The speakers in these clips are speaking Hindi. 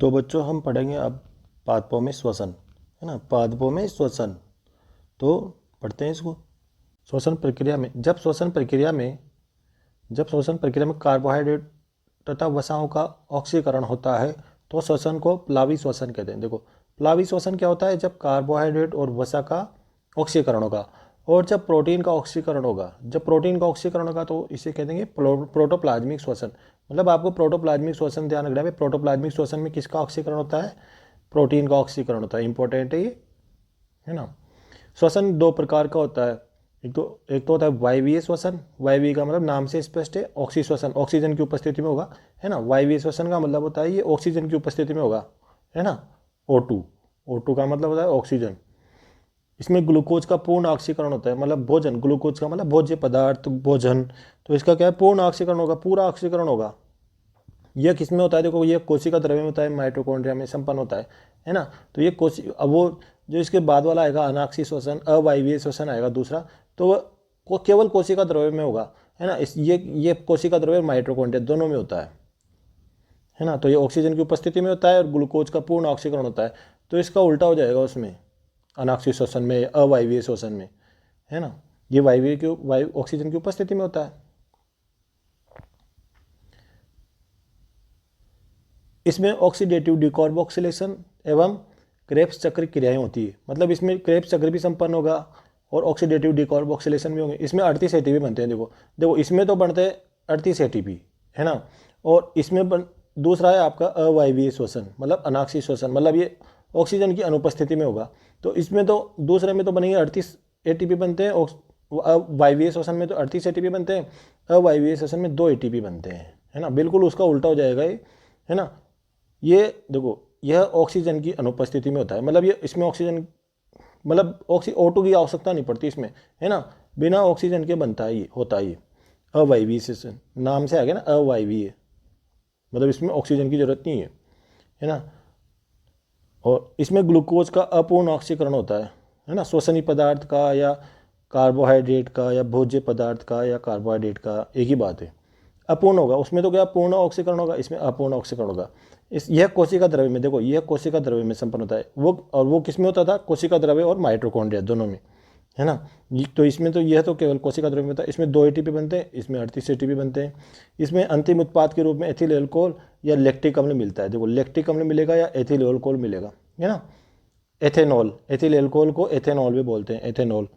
तो बच्चों हम पढ़ेंगे अब पादपों में श्वसन, है ना। पादपों में श्वसन, तो पढ़ते हैं इसको। श्वसन प्रक्रिया में जब श्वसन प्रक्रिया में कार्बोहाइड्रेट तथा वसाओं का ऑक्सीकरण होता है तो श्वसन को प्लावी श्वसन कहते हैं। देखो, प्लावी श्वसन क्या होता है? जब कार्बोहाइड्रेट और वसा का ऑक्सीकरण होगा और जब प्रोटीन का ऑक्सीकरण होगा तो इसे कह देंगे प्रोटोप्लाज्मिक श्वसन। मतलब आपको प्रोटोप्लाज्मिक श्वसन ध्यान रखना है। प्रोटोप्लाज्मिक श्वसन में किसका ऑक्सीकरण होता है? प्रोटीन का ऑक्सीकरण होता है। इंपॉर्टेंट है ये, है ना। श्वसन दो प्रकार का होता है। एक तो होता है वायवीय श्वसन। वायवीय का मतलब नाम से स्पष्ट है, ऑक्सी श्वसन, ऑक्सीजन की उपस्थिति में होगा, है ना। वायवीय श्वसन का मतलब होता है ये ऑक्सीजन की उपस्थिति में होगा, है ना। O2 का मतलब होता है ऑक्सीजन। इसमें ग्लूकोज का पूर्ण ऑक्सीकरण होता है, मतलब भोजन, ग्लूकोज का मतलब भोज्य पदार्थ, भोजन। तो इसका क्या है? पूर्ण ऑक्सीकरण होगा, पूरा ऑक्सीकरण होगा। यह किस में होता है? देखो, ये कोशिका द्रव्य में होता है, माइटोकॉन्ड्रिया में संपन्न होता है ना। तो ये अब वो जो इसके बाद वाला आएगा अनाक्षी श्वसन, अवायवीय श्वसन आएगा दूसरा, तो वो केवल कोशिका द्रव्य में होगा, है ना। ये कोशिका द्रव्य माइटोकॉन्ड्रिया दोनों में होता है ना। तो ये ऑक्सीजन की उपस्थिति में होता है और ग्लूकोज का पूर्ण ऑक्सीकरण होता है। तो इसका उल्टा हो जाएगा उसमें, अनाक्षी श्वसन में, अवायवीय श्वसन में, है ना। ये वायु ऑक्सीजन की उपस्थिति में होता है। इसमें ऑक्सीडेटिव डिकार्बोक्सिलेशन एवं क्रेब्स चक्र क्रियाएं होती है। मतलब इसमें क्रेब्स चक्र भी संपन्न होगा और ऑक्सीडेटिव डिकार्बोक्सिलेशन भी होंगे। इसमें 38 एटीपी बनते हैं। देखो इसमें तो बनते हैं 38 एटीपी, है ना। और दूसरा है आपका अवायवीय श्वसन, मतलब अनाक्षी श्वसन, मतलब ये ऑक्सीजन की अनुपस्थिति में होगा। तो इसमें तो दूसरे में तो बनेंगे 38 एटीपी बनते हैं, वायवीय श्वसन में तो 38 एटीपी बनते हैं, अवायवीय श्वसन में 2 एटीपी बनते हैं, है ना। बिल्कुल उसका उल्टा हो जाएगा ये, है ना। ये देखो, यह ऑक्सीजन की अनुपस्थिति में होता है, मतलब ये इसमें ऑक्सीजन, मतलब O2 की आवश्यकता नहीं पड़ती इसमें, है ना। बिना ऑक्सीजन के बनता है ये, होता है ये अवायवीय श्वसन। नाम से आ गया ना, अवायवीय, मतलब इसमें ऑक्सीजन की जरूरत नहीं है ना। और इसमें ग्लूकोज का अपूर्ण ऑक्सीकरण होता है ना। श्वसनीय पदार्थ का या कार्बोहाइड्रेट का या भोज्य पदार्थ का या कार्बोहाइड्रेट का एक ही बात है, अपूर्ण होगा। उसमें तो क्या पूर्ण ऑक्सीकरण होगा, इसमें अपूर्ण ऑक्सीकरण होगा। यह कोशिका द्रव्य में, देखो यह कोशिका द्रव्य में संपन्न होता है। वो किस में होता था? कोशिका द्रव्य और माइटोकॉन्ड्रिया दोनों में, है ना। तो इसमें तो यह तो केवल कोशिका द्रव्य में होता है। इसमें 2 एटीपी बनते हैं, इसमें 38 एटीपी बनते हैं। इसमें अंतिम उत्पाद के रूप में एथिल एल्कोहल या लैक्टिक अम्ल मिलता है। देखो, लैक्टिक अम्ल मिलेगा या एथिल एल्कोहल मिलेगा, है ना। एथेनॉल, एथिल एल्कोहल को एथेनॉल भी बोलते हैं, एथेनॉल।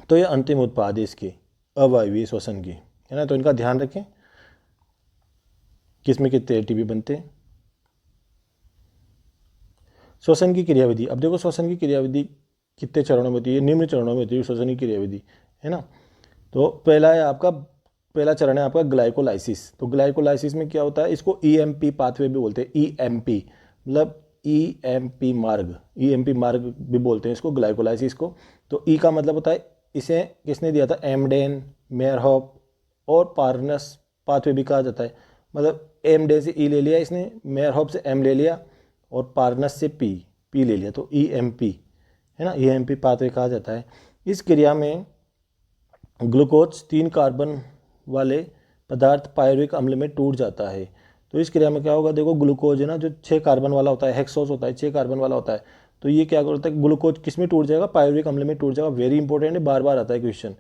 तो ये अंतिम उत्पाद है इसकी अवायवीय श्वसन की, है ना। तो इनका ध्यान रखें, किसमें कितने एटीपी बनते हैं। श्वसन की क्रियाविधि, अब देखो श्वसन की क्रियाविधि कितने चरणों में होती है? निम्न चरणों में होती है श्वसन की क्रियाविधि, है ना। तो पहला चरण है आपका ग्लाइकोलाइसिस। तो ग्लाइकोलाइसिस में क्या होता है? इसको ईएमपी पाथवे भी बोलते हैं, ईएमपी मतलब ईएमपी मार्ग भी बोलते हैं इसको, ग्लाइकोलाइसिस को। तो ई का मतलब होता है, इसे किसने दिया था? एमडेन, मेयरहॉफ और पार्नस पाथवे भी कहा जाता है। मतलब एमडेन से ई ले लिया इसने, मेयरहॉफ से एम ले लिया और पार्नस से पी ले लिया, तो ईएमपी, है ना। ईएमपी पाथवे कहा जाता है। इस क्रिया में ग्लूकोज 3 कार्बन वाले पदार्थ पायरुविक अम्ल में टूट जाता है। तो इस क्रिया में क्या होगा? देखो, ग्लूकोज है ना, जो 6 कार्बन वाला होता है, हेक्सोस होता है, 6 कार्बन वाला होता है। तो ये क्या करता है? ग्लूकोज किस में टूट जाएगा? पायरुविक अम्ल में टूट जाएगा। वेरी इंपॉर्टेंट है, बार बार आता है क्वेश्चन,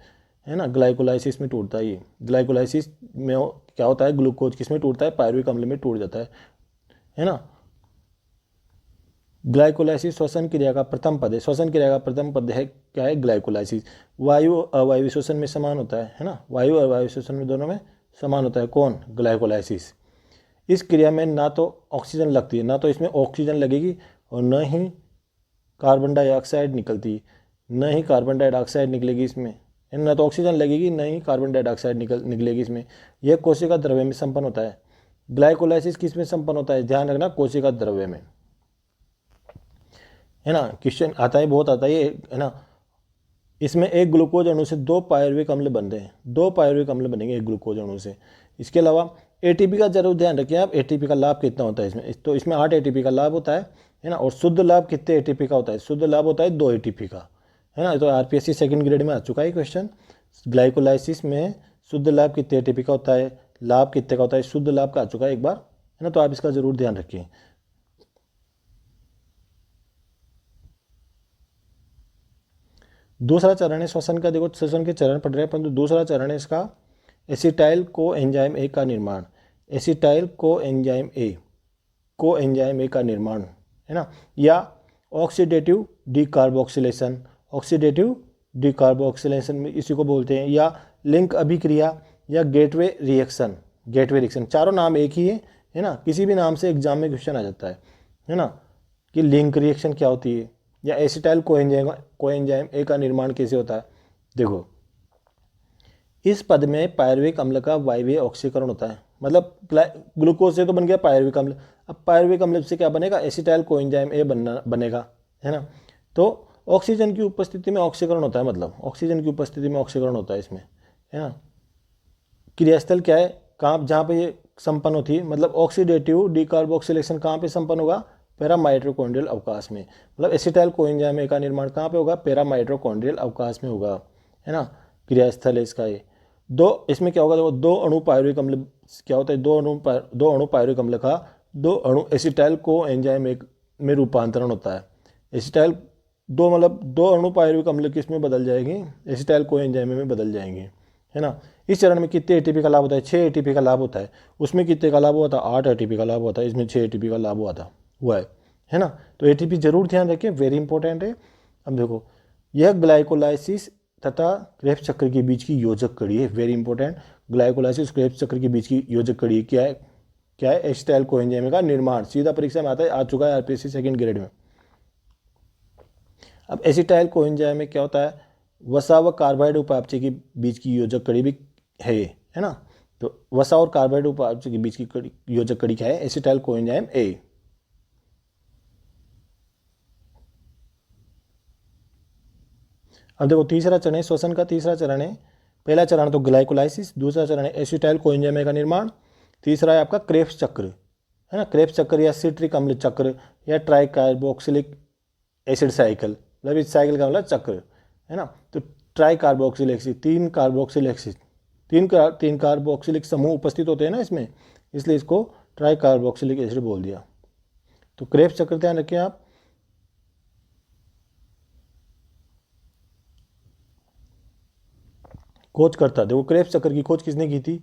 है ना। ग्लाइकोलाइसिस में टूटता है ये। ग्लाइकोलाइसिस में क्या होता है? ग्लूकोज किस में टूटता है? पायरुविक अम्ल में टूट जाता है ना। ग्लाइकोलाइसिस श्वसन क्रिया का प्रथम पद है। श्वसन क्रिया का प्रथम पद है, क्या है? ग्लाइकोलाइसिस। वायु अवायवीय श्वसन में समान होता है ना। वायु और वायु श्वसन में दोनों में समान होता है। कौन? ग्लाइकोलाइसिस। इस क्रिया में ना तो ऑक्सीजन लगती है, ना तो इसमें ऑक्सीजन लगेगी, और न ही कार्बन डाइऑक्साइड निकलती, न ही कार्बन डाइऑक्साइड निकलेगी इसमें, न तो ऑक्सीजन लगेगी, न ही कार्बन डाइऑक्साइड निकलेगी इसमें। यह कोशिका द्रव्य में संपन्न होता है। ग्लाइकोलाइसिस किस में संपन्न होता है? ध्यान रखना, कोशिका द्रव्य में, है ना। क्वेश्चन आता है, बहुत आता है ना। इसमें एक ग्लूकोज अणु से 2 पायरुविक अम्ल बनते हैं, 2 पायरुविक अम्ल बनेंगे एक ग्लूकोज अणु से। इसके अलावा एटीपी का जरूर ध्यान रखिए आप, एटीपी का लाभ कितना होता है इसमें। तो इसमें 8 एटीपी का लाभ होता है ना। और शुद्ध लाभ कितने एटीपी का होता है? शुद्ध लाभ होता है 2 एटीपी का, है ना। तो आरपीएससी सेकंड ग्रेड में आ चुका है क्वेश्चन। ग्लाइकोलाइसिस में शुद्ध लाभ कितने एटीपी का होता है, लाभ कितने का होता है, शुद्ध लाभ का आ चुका है एक बार, है ना। तो आप इसका जरूर ध्यान रखिए। दूसरा चरण है श्वसन का, देखो श्वसन के चरण पढ़ रहे हैं, परंतु दूसरा चरण है इसका एसिटाइल को एंजाइम ए का निर्माण। एसिटाइल को एंजाइम ए का निर्माण, है ना, या ऑक्सीडेटिव डीकार्बोक्सिलेशन। ऑक्सीडेटिव डीकार्बोक्सिलेशन में इसी को बोलते हैं, या लिंक अभिक्रिया, या गेटवे रिएक्शन। चारों नाम एक ही है ना, किसी भी नाम से एग्जाम में क्वेश्चन आ जाता है ना, कि लिंक रिएक्शन क्या होती है, या एसिटाइल कोएंजाइम ए का निर्माण कैसे होता है। देखो इस पद में पायरुविक अम्ल का वायवीय ऑक्सीकरण होता है, मतलब ग्लूकोज से तो बन गया पायरुविक अम्ल, अब पायरुविक अम्ल से क्या बनेगा, एसिटाइल कोएंजाइम ए बनेगा, है ना। तो ऑक्सीजन की उपस्थिति में ऑक्सीकरण होता है, मतलब ऑक्सीजन की उपस्थिति में ऑक्सीकरण होता है इसमें, है ना। क्रियास्थल क्या है, कहाँ जहाँ पे ये संपन्न होती है, मतलब ऑक्सीडेटिव डीकार्बोक्सिलेशन कहाँ पे संपन्न होगा, पैरामाइटोकॉन्ड्रियल अवकाश में। मतलब एसिटाइल कोएंजाइम ए का निर्माण कहाँ पे होगा, पैरामाइटोकॉन्ड्रियल अवकाश में होगा, है ना। क्रियास्थल है इसका ये। दो इसमें क्या होगा, देखो दो अणु पायरुविक अम्ल क्या होता है, दो अणु पायरुविक अम्ल का दो अणु एसिटाइल कोएंजाइम ए में रूपांतरण होता है। एसिटाइल दो अणु पायरुविक अम्ल किस में बदल जाएंगे, एसिटाइल कोएंजाइम में बदल जाएंगे, है ना। इस चरण में कितने एटीपी का लाभ होता है, 6 एटीपी का लाभ होता है। उसमें कितने का लाभ हुआ था, 8 एटीपी का लाभ होता है, इसमें 6 एटीपी का लाभ हुआ है ना। तो एटीपी जरूर ध्यान रखें, वेरी इंपॉर्टेंट है। अब देखो यह ग्लाइकोलाइसिस तथा क्रेब्स चक्र के बीच की योजक कड़ी है, वेरी इंपॉर्टेंट। ग्लाइकोलाइसिस क्रेब्स चक्र के बीच की योजक कड़ी क्या है, एसिटाइल कोएंजाइम का निर्माण। सीधा परीक्षा में आता है, आ चुका है आरपीएससी सेकंड ग्रेड में। अब एसिटाइल कोएंजाइम में क्या होता है, वसा व कार्बाइड उपापचय के बीच की योजक कड़ी भी है ना। तो वसा और कार्बाइड उपापचय के बीच की योजक कड़ी क्या है, एसिटाइल कोएंजाइम ए। अब देखो तीसरा चरण है श्वसन का, तीसरा चरण है, पहला चरण तो ग्लाइकोलाइसिस, दूसरा चरण है एसिटाइल कोएंजाइम ए का निर्माण, तीसरा है आपका क्रेब्स चक्र, है ना। क्रेब्स चक्र या सिट्रिक अम्ल चक्र या ट्राइकार्बोक्सिलिक एसिड साइकिल, मतलब इस साइकिल का मतलब चक्र, है ना। तो ट्राई कार्बोक्सिलिक एसिड, तीन कार्बोक्सिलिक समूह उपस्थित होते हैं ना इसमें, इसलिए इसको ट्राई कार्बोक्सिलिक एसिड बोल दिया। तो क्रेब्स चक्र ध्यान रखें आप। खोज करता, देखो क्रेब्स चक्र की खोज किसने की थी,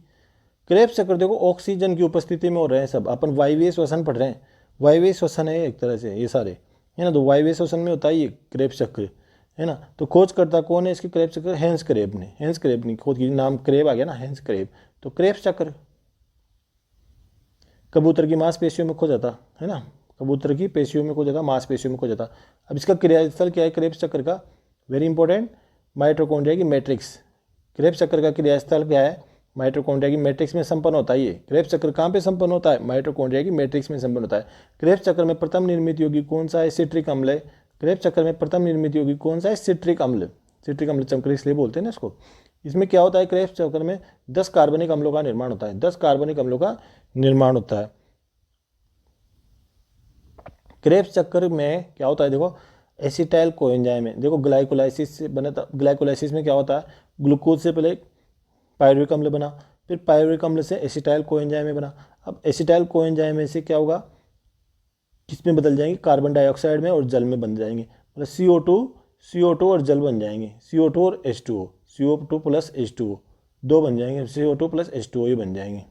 क्रेब्स चक्र देखो ऑक्सीजन की उपस्थिति में हो रहे हैं सब, अपन वायवीय श्वसन पढ़ रहे हैं, वायवीय श्वसन है एक तरह से ये सारे, है ना। तो वायवीय श्वसन में होता है ये क्रेब्स चक्र, है ना। तो खोज करता कौन है इसके क्रेब्स चक्र, हेंस क्रेब ने खोज की, नाम क्रेब आ गया ना, हेंस क्रेब। तो क्रेब्स चक्र कबूतर की मांसपेशियों में खो जाता, है ना, कबूतर की पेशियों में खो जाता, मांसपेशियों में खो जाता। अब इसका क्रियास्थल क्या है क्रेब्स चक्र का, वेरी इंपॉर्टेंट, माइटोकॉन्ड्रिया की मैट्रिक्स। क्रेब्स चक्र का क्रियास्थल क्या है, माइटोकॉन्ड्रिया की मैट्रिक्स में संपन्न होता है। ये क्रेब्स चक्र कहाँ पे संपन्न होता है, माइटोकॉन्ड्रिया की मैट्रिक्स में संपन्न होता है। क्रेब्स चक्र में प्रथम निर्मित यौगिक कौन सा है, सिट्रिक अम्ल है। क्रेब्स चक्र में प्रथम निर्मित यौगिक कौन सा है, सिट्रिक अम्ल चक्र इसलिए बोलते हैं ना इसको। इसमें क्या होता है, क्रेब्स चक्र में 10 कार्बनिक अम्लों का निर्माण होता है, 10 कार्बनिक अम्लों का निर्माण होता है। क्रेब्स चक्र में क्या होता है, देखो एसिटाइल कोएंजाइम में, देखो ग्लाइकोलाइसिस से बना था, ग्लाइकोलाइसिस में क्या होता है, ग्लूकोज से पहले पायरुविक अम्ल बना, फिर पायरुविक अम्ल से एसिटाइल कोएंजाइम में बना। अब एसिटाइल कोएंजाइम में से क्या होगा, किस में बदल जाएंगे, कार्बन डाइऑक्साइड में और जल में बन जाएंगे, मतलब CO2 और जल बन जाएंगे, CO2 और H2O, CO2 प्लस H2O, दो बन जाएंगे, CO2 प्लस H2O ही बन जाएंगे, है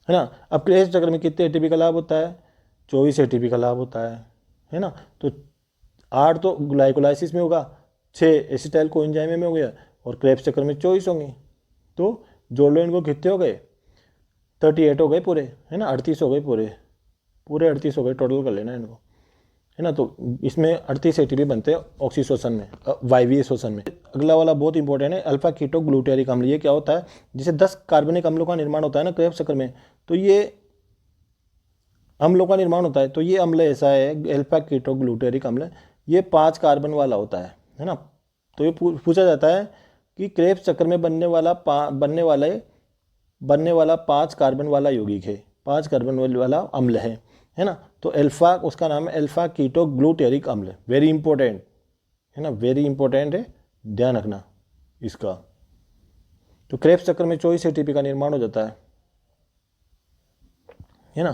ना। अब क्रेब्स चक्र में कितने एटीपी का लाभ होता है, 24 एटीपी का लाभ होता है ना। तो 8 तो ग्लाइकोलाइसिस में होगा, 6 एसिटाइल कोएंजाइम में हो गया, और क्रेब्स चक्र में 24 होंगे। तो जोड़ लो इनको, कितने हो गए, 38 हो गए पूरे, है ना, 38 हो गए पूरे 38 हो गए, टोटल कर लेना इनको, है ना। तो इसमें 38 एटीपी बनते हैं ऑक्सी श्वसन में, वायवीय श्वसन में। अगला वाला बहुत इंपॉर्टेंट है, अल्फा कीटो ग्लूटेरिक अम्ल। ये क्या होता है, जिसे 10 कार्बनिक अम्लों का निर्माण होता है ना क्रेब्स चक्र में, तो ये अम्लों का निर्माण होता है। तो ये अम्ल ऐसा है, अल्फा कीटो ग्लूटेरिक अम्ल, ये 5 कार्बन वाला होता है ना। तो ये पूछा जाता है कि क्रेब्स चक्र में बनने वाला 5 कार्बन वाला यौगिक है, 5 कार्बन वाला अम्ल है ना। तो अल्फा, उसका नाम है अल्फा कीटो ग्लूटेरिक अम्ल, वेरी इंपॉर्टेंट, है ना, वेरी इंपॉर्टेंट है, ध्यान रखना इसका। तो क्रेब्स चक्र में 24 एटीपी का निर्माण हो जाता है ना।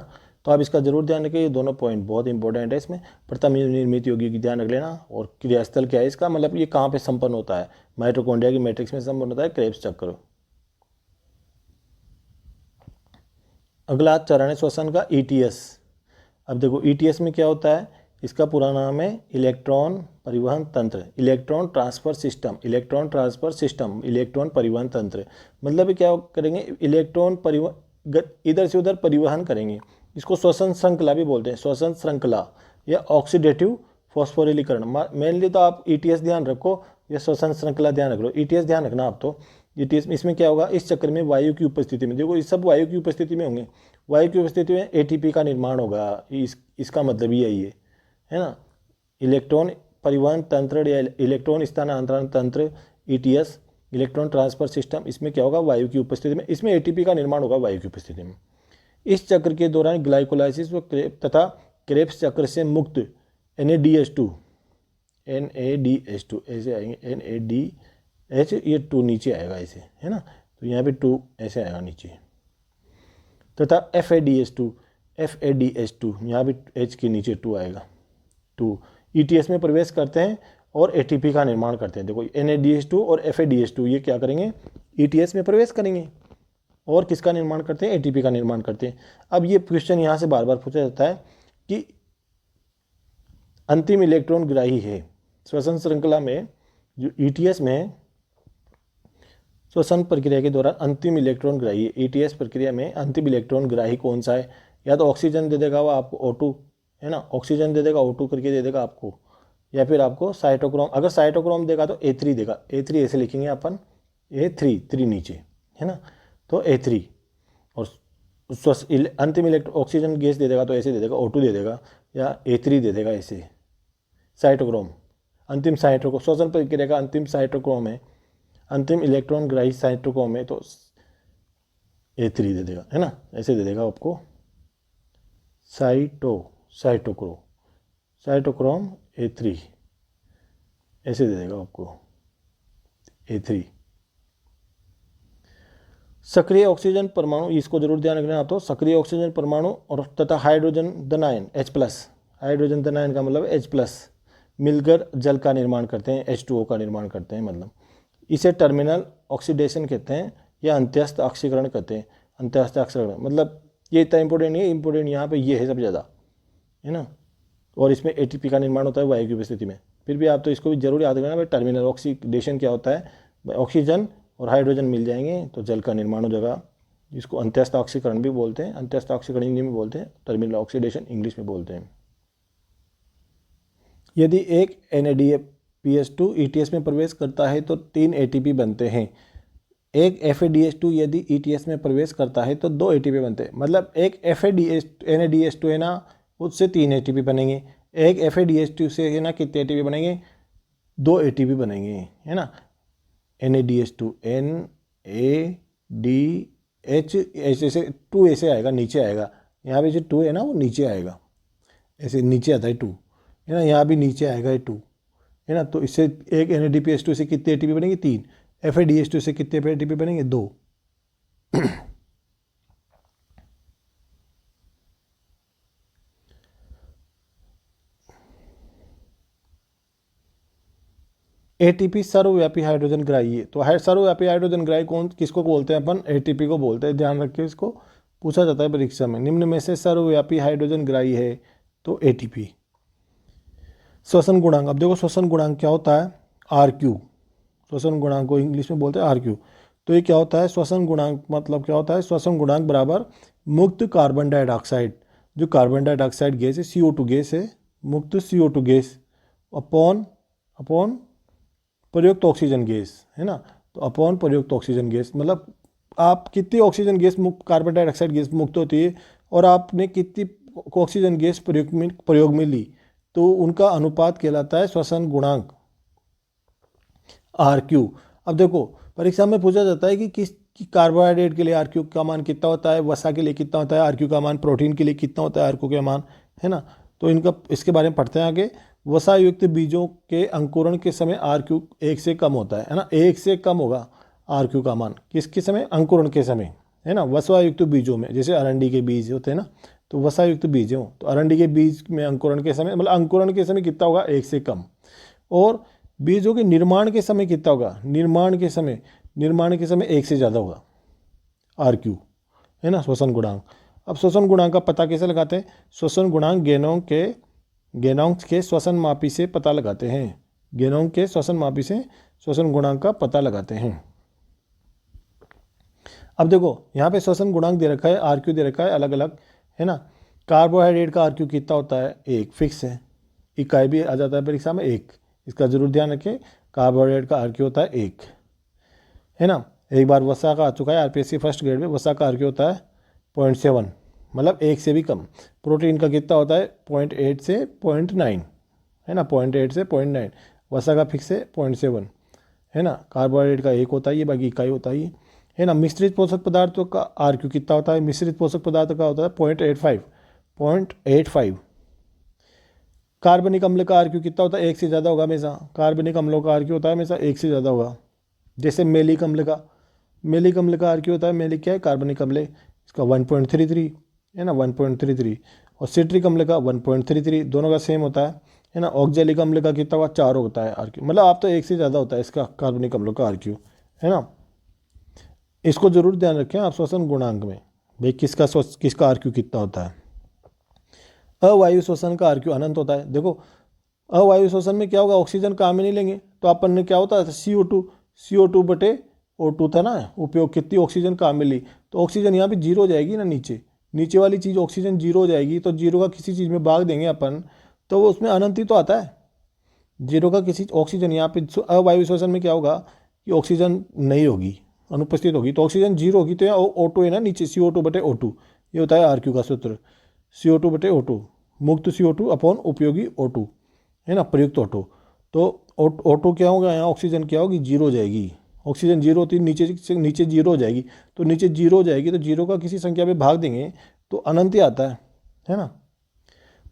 तो आप इसका जरूर ध्यान रखिए, ये दोनों पॉइंट बहुत इंपॉर्टेंट है इसमें। प्रथम निर्मित यौगिक की ध्यान रख लेना, और क्रियास्थल क्या है इसका, मतलब ये कहाँ पे संपन्न होता है, माइटोकॉन्ड्रिया की मैट्रिक्स में संपन्न होता है, क्रेब्स चक्र। अगला चरण है श्वसन का ईटीएस। अब देखो ईटीएस में क्या होता है, इसका पूरा नाम है इलेक्ट्रॉन परिवहन तंत्र, electron transfer system, electron transfer system, electron परिवहन तंत्र। मतलब क्या करेंगे, इलेक्ट्रॉन परिवहन इधर से उधर परिवहन करेंगे। इसको श्वसन श्रृंखला भी बोलते हैं, श्वसन श्रृंखला या ऑक्सीडेटिव फॉस्फोरिलीकरण। मेनली तो आप ईटीएस ध्यान रखो या श्वसन श्रृंखला ध्यान रख लो, ईटीएस ध्यान रखना आप। तो ईटीएस इसमें क्या होगा, इस चक्र में वायु की उपस्थिति में, देखो ये सब वायु की उपस्थिति में होंगे, वायु की उपस्थिति में एटीपी का निर्माण होगा, इसका मतलब ही यही है ना। इलेक्ट्रॉन परिवहन तंत्र या इलेक्ट्रॉन स्थानांतरण तंत्र ईटीएस, इलेक्ट्रॉन ट्रांसफर सिस्टम, इसमें क्या होगा, वायु की उपस्थिति में, इसमें एटीपी का निर्माण होगा वायु की उपस्थिति में। इस चक्र के दौरान ग्लाइकोलाइसिस तथा क्रेब्स चक्र से मुक्त NADH2 ऐसे आएंगे, NADH, ये 2 नीचे आएगा ऐसे, है ना, तो यहाँ पे 2 ऐसे आएगा नीचे, तथा FADH2 यहाँ भी H के नीचे 2 आएगा, 2 ETS में प्रवेश करते हैं और ATP का निर्माण करते हैं। देखो NADH2 और FADH2 ये क्या करेंगे, ETS में प्रवेश करेंगे और किसका निर्माण करते हैं, ATP का निर्माण करते हैं। अब ये क्वेश्चन यहाँ से बार बार पूछा जाता है कि अंतिम इलेक्ट्रॉन ग्राही है श्वसन श्रृंखला में, जो ETS में श्वसन प्रक्रिया के दौरान अंतिम इलेक्ट्रॉन ग्राही है, ETS प्रक्रिया में अंतिम इलेक्ट्रॉन ग्राही कौन सा है, या तो ऑक्सीजन दे देगा वो आपको O2, है ना, ऑक्सीजन दे देगा O2 करके दे देगा आपको, या फिर आपको साइटोक्रोम, अगर साइटोक्रोम देगा तो A3 देगा, A3 ऐसे लिखेंगे अपन, A3 नीचे, है ना, तो A3। और अंतिम ऑक्सीजन गैस दे देगा तो ऐसे दे देगा, O2 दे देगा या A3 दे देगा ऐसे। साइटोक्रोम अंतिम साइटोक्रोम, श्वसन प्रक्रिया का अंतिम साइटोक्रोम है, अंतिम इलेक्ट्रॉन ग्राही साइटोक्रोम है, तो A3 दे देगा, है ना, ऐसे दे देगा आपको, साइटोक्रोम A3 ऐसे दे देगा आपको, A3। सक्रिय ऑक्सीजन परमाणु, इसको जरूर ध्यान रखना आप, तो सक्रिय ऑक्सीजन परमाणु और तथा हाइड्रोजन धनायन H+, हाइड्रोजन धनायन का मतलब H+, मिलकर जल का निर्माण करते हैं, H2O का निर्माण करते हैं, मतलब इसे टर्मिनल ऑक्सीडेशन कहते हैं या अंत्यस्थ ऑक्सीकरण कहते हैं। अंत्यस्थ ऑक्सीकरण मतलब ये इतना इंपॉर्टेंट नहीं है, इंपॉर्टेंट यहाँ पे ये है सबसे ज़्यादा, है ना, और इसमें ATP का निर्माण होता है वायु की उपस्थिति में। फिर भी आप तो इसको भी जरूर याद करना भाई, टर्मिनल ऑक्सीडेशन क्या होता है, ऑक्सीजन और हाइड्रोजन मिल जाएंगे तो जल का निर्माण हो जाएगा, जिसको अंत्यस्थ ऑक्सीकरण भी बोलते हैं, अंत्यस्थ ऑक्सीकरण हिंदी में बोलते हैं, टर्मिनल ऑक्सीडेशन इंग्लिश में बोलते हैं। यदि एक NADPH2 ETS में प्रवेश करता है तो 3 ATP बनते हैं, एक FADH2 यदि ETS में प्रवेश करता है तो 2 ATP बनते हैं। मतलब एक NADH2 है ना, उससे 3 ATP बनेंगे, एक FADH2 से है ना कितने ATP बनेंगे, 2 ATP बनेंगे, है ना। NADH2 NADH ऐसे 2 ऐसे आएगा, नीचे आएगा, यहाँ पे जो 2 है ना वो नीचे आएगा, ऐसे नीचे आता है 2, है ना, यहाँ भी नीचे आएगा ये 2, है ना। तो इससे एक NADPH2 से कितने ATP बनेंगे, 3, FADH2 से कितने ATP बनेंगे, 2। ATP सर्वव्यापी हाइड्रोजन ग्राही है, तो सर्वव्यापी हाइड्रोजन ग्राही किसको बोलते हैं अपन, ATP को बोलते हैं, ध्यान रखिए, इसको पूछा जाता है परीक्षा में। निम्न में से सर्वव्यापी हाइड्रोजन ग्राही है तो ATP। श्वसन गुणांक, अब देखो श्वसन गुणांक क्या होता है, RQ, श्वसन गुणांक को इंग्लिश में बोलते हैं RQ। तो ये क्या होता है, श्वसन गुणांक मतलब क्या होता है, श्वसन गुणांक बराबर मुक्त कार्बन डाइऑक्साइड, जो कार्बन डाइऑक्साइड गैस है, CO2 गैस है, मुक्त CO2 गैस अपॉन प्रयुक्त ऑक्सीजन गैस, है ना, तो अपॉन प्रयुक्त ऑक्सीजन गैस, मतलब आप कितनी ऑक्सीजन गैस मुक्त, कार्बन डाइऑक्साइड गैस मुक्त होती है और आपने कितनी ऑक्सीजन गैस प्रयोग में ली, तो उनका अनुपात कहलाता है श्वसन गुणांक RQ। अब देखो परीक्षा में पूछा जाता है कि किस कार्बोहाइड्रेट के लिए RQ का मान कितना होता है, वसा के लिए कितना होता है RQ का मान, प्रोटीन के लिए कितना होता है RQ का मान, है ना। तो इसके बारे में पढ़ते हैं आगे। वसा युक्त बीजों के अंकुरण के समय RQ 1 से कम होता है ना, 1 से कम होगा RQ का मान, किसके समय, अंकुरण के समय, है ना। वसा युक्त बीजों में, जैसे अरंडी के बीज होते हैं ना, तो वसा युक्त बीज है वो। तो अरंडी के बीज में अंकुरण के समय, मतलब अंकुरण के समय कितना होगा, 1 से कम। और बीजों के निर्माण के समय कितना होगा, निर्माण के समय 1 से ज़्यादा होगा, RQ, है ना, श्वसन गुणांक। अब श्वसन गुणांक का पता कैसे लगाते हैं, श्वसन गुणांक गेनोंग के श्वसन मापी से पता लगाते हैं। गेनोंग के श्वसन मापी से श्वसन गुणांक का पता लगाते हैं। अब देखो यहाँ पे श्वसन गुणांक दे रखा है, RQ दे रखा है अलग अलग, है ना। कार्बोहाइड्रेट का RQ कितना होता है, 1 फिक्स है। इकाई भी आ जाता है परीक्षा में 1, इसका जरूर ध्यान रखें। कार्बोहाइड्रेट का RQ होता है 1, है ना। एक बार वसा का आ चुका है RPSC फर्स्ट ग्रेड में, वसा का RQ होता है 0.7, मतलब 1 से भी कम। प्रोटीन का कितना होता है 0.8 से 0.9, है ना, 0.8 से 0.9। वसा का फिक्स है 0.7, है ना। कार्बोहाइड्रेट का 1 होता है ये, बाकी इकाई होता है ये, है ना। मिश्रित पोषक पदार्थों का RQ कितना होता है, मिश्रित पोषक पदार्थों का होता है 0.85। कार्बनिक अम्ल का RQ कितना होता है, 1 से ज़्यादा होगा हमेशा। कार्बनिक अम्लों का RQ होता है हमेशा 1 से ज़्यादा होगा। जैसे मेलिक अम्ल का RQ होता है, मेलिक क्या है, कार्बनिक अम्ल, इसका 1.33, है ना, 1.33। और सिट्रिक अम्ल का 1.33, दोनों का सेम होता है ना। ऑक्जेलिक अम्ल का कितना होगा, 4 होता है RQ, मतलब आप तो 1 से ज़्यादा होता है इसका कार्बनिक अम्लों का RQ, है ना। इसको जरूर ध्यान रखें आप श्वसन गुणांक में, भाई किसका RQ कितना होता है। अवायु श्वसन का RQ अनंत होता है। देखो अवायु श्वसन में क्या होगा, ऑक्सीजन काम में नहीं लेंगे, तो अपन ने क्या होता है CO2 बटे O2 था ना, उपयोग कितनी ऑक्सीजन काम में ली, तो ऑक्सीजन यहाँ पे 0 हो जाएगी ना, नीचे वाली चीज़ ऑक्सीजन 0 हो जाएगी। तो 0 का किसी चीज़ में भाग देंगे अपन, तो वो उसमें अनंत ही तो आता है। 0 का किसी ऑक्सीजन यहाँ पे अवायु श्वसन में क्या होगा कि ऑक्सीजन नहीं होगी, अनुपस्थित होगी, तो ऑक्सीजन 0 होगी, तो यहाँ O2 है ना नीचे, CO2 बटे O2, ये होता है RQ का सूत्र, CO2 बटे O2, मुक्त CO2 अपॉन उपयोगी O2, है ना, प्रयुक्त O2। तो O2 क्या होगा यहाँ, ऑक्सीजन क्या होगी, 0 हो जाएगी। ऑक्सीजन 0 होती है, नीचे 0 हो जाएगी, तो नीचे 0 हो जाएगी, तो 0 का किसी संख्या में भाग देंगे तो अनंत ही आता है ना।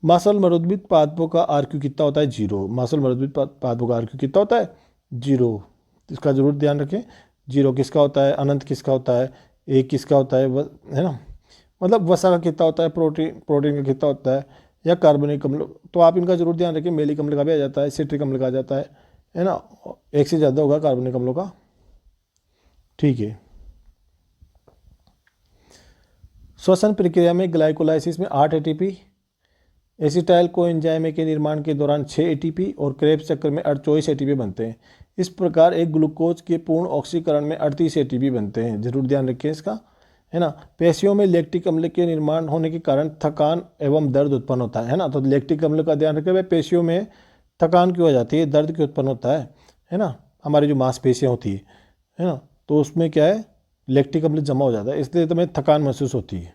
मासल मरुद्भिद पादपों का RQ कितना होता है, 0। मासल मरुद्भिद पादपों का RQ कितना होता है, 0। इसका जरूर ध्यान रखें, 0 किसका होता है, अनंत किसका होता है, 1 किसका होता है ना। मतलब वसा का कितना होता है, प्रोटीन का कितना होता है, या कार्बनिक अम्ल, तो आप इनका जरूर ध्यान रखें। मेलिक अम्ल का भी आ जाता है, सिट्रिक अम्ल का आ जाता है ना। 1 से ज़्यादा होगा कार्बनिक अम्लों का, ठीक है। श्वसन प्रक्रिया में ग्लाइकोलाइसिस में 8 ATP, एसिटाइल कोएंजाइम के निर्माण के दौरान 6 ATP और क्रेब्स चक्र में 24 ATP बनते हैं। इस प्रकार एक ग्लूकोज के पूर्ण ऑक्सीकरण में 38 ATP बनते हैं, जरूर ध्यान रखें इसका, है ना। पेशियों में लैक्टिक अम्ल के निर्माण होने के कारण थकान एवं दर्द उत्पन्न होता है ना। तो लैक्टिक अम्ल का ध्यान रखें, भाई पेशियों में थकान क्यों हो जाती है, दर्द क्यों उत्पन्न होता है ना। हमारी जो मांसपेशियाँ होती है ना, तो उसमें क्या है, लैक्टिक अम्ल जमा हो जाता है, इसलिए तुम्हें थकान महसूस होती है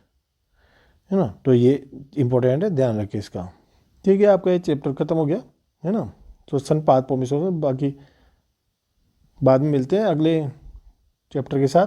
ना। तो ये इंपॉर्टेंट है, ध्यान रखिए इसका, ठीक है। आपका ये चैप्टर खत्म हो गया, है ना। तो सन पाद पॉमिशन, बाकी बाद में मिलते हैं अगले चैप्टर के साथ।